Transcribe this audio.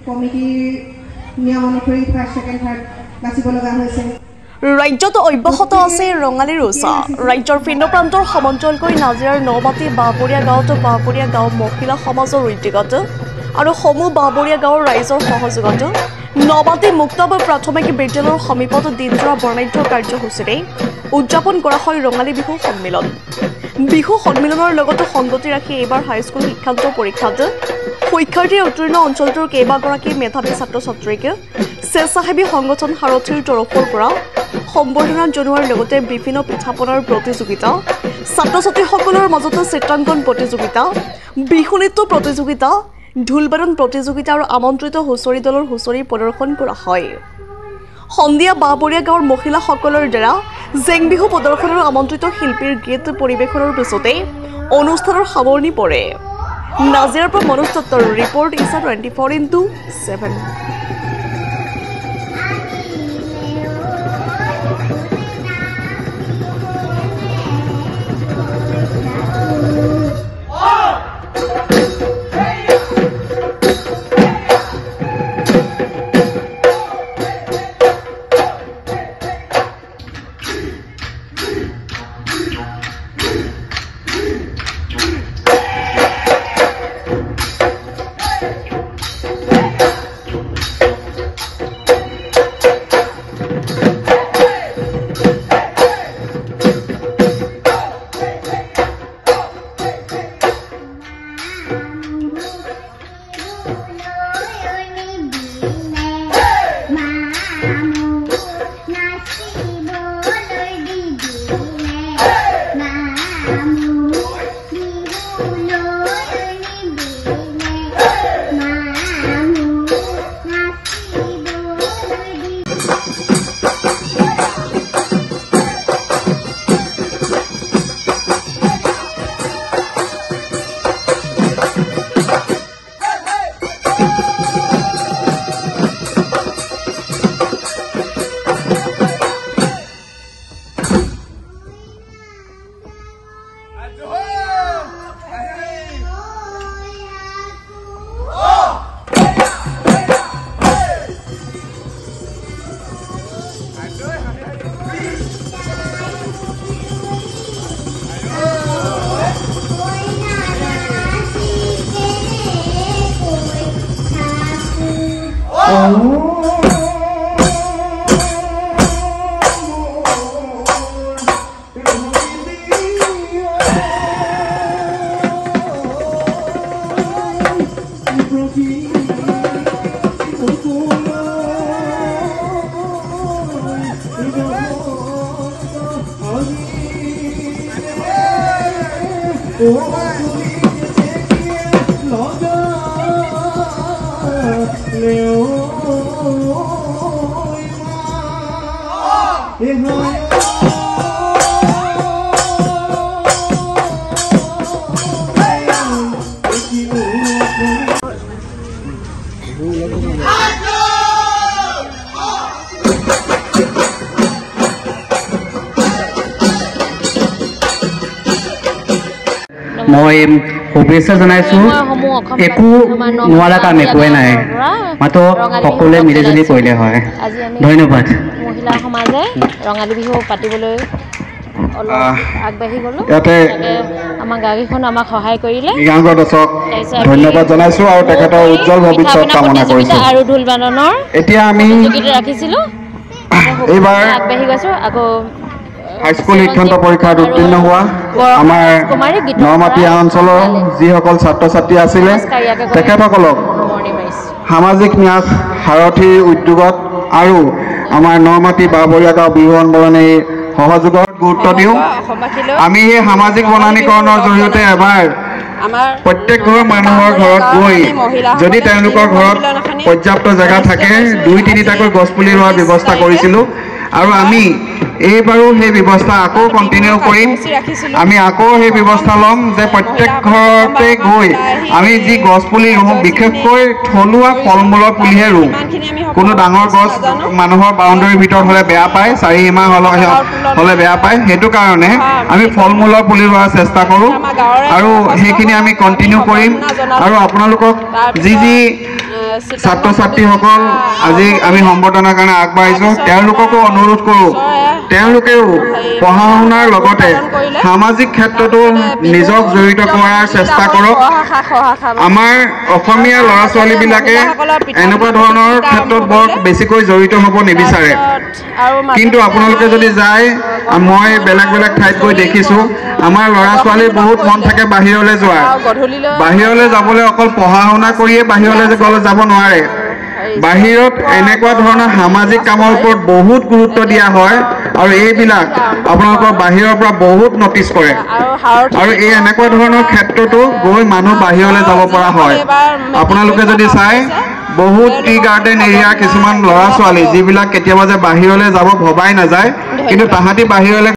কমিটিৰ নিয়ম অনুসৰি ফাৰ্ষ্ট ছেকেণ্ড থাৰ্ড বাছিব লগা হৈছে। ৰাজ্যত অব্যাহত আছে ৰঙালীৰ উৎসৱ। ৰাজ্যৰ ভিন্ন প্ৰান্তৰ সমান্তৰালকৈ নাজিৰাৰ নমাটি বাঁহবৰীয়া গাঁও মহিলা সমাজৰ উদ্যোগত আৰু সমূহ বাঁহবৰীয়া গাঁৱৰ ৰাইজৰ সহযোগত নমাটি মুক্তবাই প্ৰাথমিক বিদ্যালয়ৰ সমীপত দিনজোৰা বৰ্ণাঢ্য কাৰ্যসূচীৰে উদযাপন কৰা হয় ৰঙালী বিহু সন্মিলন। বিহু সন্মিলনৰ লগতে সংগতি ৰাখি এইবাৰ হাইস্কুল শিক্ষান্ত পৰীক্ষাত শিক্ষাৰ্থীৰ উত্তীৰ্ণ অঞ্চলটোৰ কেইবাগৰাকী মেধাৱী ছাত্ৰ ছাত্ৰীক স্বেচ্ছাসেৱী সংগঠন সাৰথীৰ তৰফৰ পৰা সম্বৰ্ধনা জনোৱাৰ লগতে বিভিন্ন পিঠাপনাৰ প্ৰতিযোগিতা, ছাত্ৰ ছাত্ৰীসকলৰ মাজত চিত্ৰাংকন প্ৰতিযোগিতা, বিহু নৃত্য প্ৰতিযোগিতা, ঢোলবাদন প্ৰতিযোগিতা আৰু আমন্ত্ৰিত হুঁচৰি দলৰ হুঁচৰি প্ৰদৰ্শন কৰা হয়। সন্ধিয়া বাঁহবৰীয়া গাঁৱৰ মহিলাসকলৰ দ্বাৰা জেং বিহু প্ৰদৰ্শনৰ আমন্ত্ৰিত শিল্পীৰ গীত পৰিৱেশনৰ পিছতে অনুষ্ঠানৰ সামৰণি পৰে। নাজিৰাৰ পৰা মনোজ দত্তৰ ৰিপৰ্ট ইছা 24x7। মই শুভেচ্ছা জনাইছো। একো নোৱাৰা কাম একোৱে নাই, মাত্ৰ সকলোৱে মিলিজুলি কৰিলে হয়। ধন্যবাদ। মহিলা সমাজে ৰঙালী বিহু পাতিবলৈ আগবাঢ়ি গ'লো। ইয়াতে আমাৰ গাঁওখন আমাক সহায় কৰিলে। ধন্যবাদ জনাইছো আৰু তেখেতৰ উজ্জ্বল ভৱিষ্যত কামনা কৰিছো। আৰু ঢোল বাদনৰ এতিয়া আমি ৰাখিছিলো, এইবাৰ আগবাঢ়ি গৈছো। আকৌ হাইস্কুল শিক্ষান্ত পৰীক্ষাত উত্তীৰ্ণ হোৱা আমাৰ নমাটি অঞ্চলৰ যিসকল ছাত্ৰ ছাত্ৰী আছিলে তেখেতসকলক সামাজিক ন্যাস সাৰথীৰ উদ্যোগত আৰু আমাৰ নমাটি বাঁহবৰীয়া গাঁও বিহু আন্দোলনে সহযোগত গুৰুত্ব দিওঁ। আমি এই সামাজিক বনানীকৰণৰ জৰিয়তে এবাৰ প্ৰত্যেক ঘৰ মানুহৰ ঘৰত গৈ যদি তেওঁলোকৰ ঘৰত পৰ্যাপ্ত জেগা থাকে 2-3টাকৈ গছপুলি ৰোৱাৰ ব্যৱস্থা কৰিছিলোঁ আৰু আমি এইবাৰো সেই ব্যৱস্থা আকৌ কণ্টিনিউ কৰিম আমি আকৌ সেই ব্যৱস্থা ল'ম যে প্ৰত্যেক ঘৰতে গৈ আমি যি গছ পুলি ৰুওঁ বিশেষকৈ থলুৱা ফল মূলৰ পুলিহে ৰুওঁ কোনো ডাঙৰ গছ মানুহৰ বাউণ্ডাৰীৰ ভিতৰত হ'লে বেয়া পায় চাৰিসীমা হ'লে বেয়া পায় সেইটো কাৰণে আমি ফল মূলৰ পুলি ৰোৱাৰ চেষ্টা কৰোঁ আৰু সেইখিনি আমি কণ্টিনিউ কৰিম আৰু আপোনালোকক যি ছাত্ৰ ছাত্ৰীসকল আজি আমি সম্বৰ্ধনাৰ কাৰণে আগবাঢ়িছোঁ তেওঁলোককো অনুৰোধ কৰোঁ তেওঁলোকেও পঢ়া শুনাৰ লগতে সামাজিক ক্ষেত্ৰতো নিজক জড়িত কৰাৰ চেষ্টা কৰক আমাৰ অসমীয়া ল'ৰা ছোৱালীবিলাকে এনেকুৱা ধৰণৰ ক্ষেত্ৰত বৰ বেছিকৈ জড়িত হ'ব নিবিচাৰে কিন্তু আপোনালোকে যদি যায় মই বেলেগ বেলেগ ঠাইত গৈ দেখিছোঁ আমাৰ ল'ৰা ছোৱালীৰ বহুত মন থাকে বাহিৰলৈ যোৱা বাহিৰলৈ যাবলৈ অকল পঢ়া শুনা কৰিয়ে বাহিৰলৈ যাব নোৱাৰে বাহিৰত এনেকুৱা ধৰণৰ সামাজিক কামৰ ওপৰত বহুত গুৰুত্ব দিয়া হয় আৰু এইবিলাক আপোনালোকৰ বাহিৰৰ পৰা বহুত নটিচ কৰে আৰু এই এনেকুৱা ধৰণৰ ক্ষেত্ৰতো গৈ মানুহ বাহিৰলৈ যাব পৰা হয় আপোনালোকে যদি চাই বহুত টি গাৰ্ডেন এৰিয়াৰ কিছুমান ল'ৰা ছোৱালী যিবিলাক কেতিয়াবা যে বাহিৰলৈ যাব ভবাই নাযায় কিন্তু তাহাঁতি বাহিৰলৈ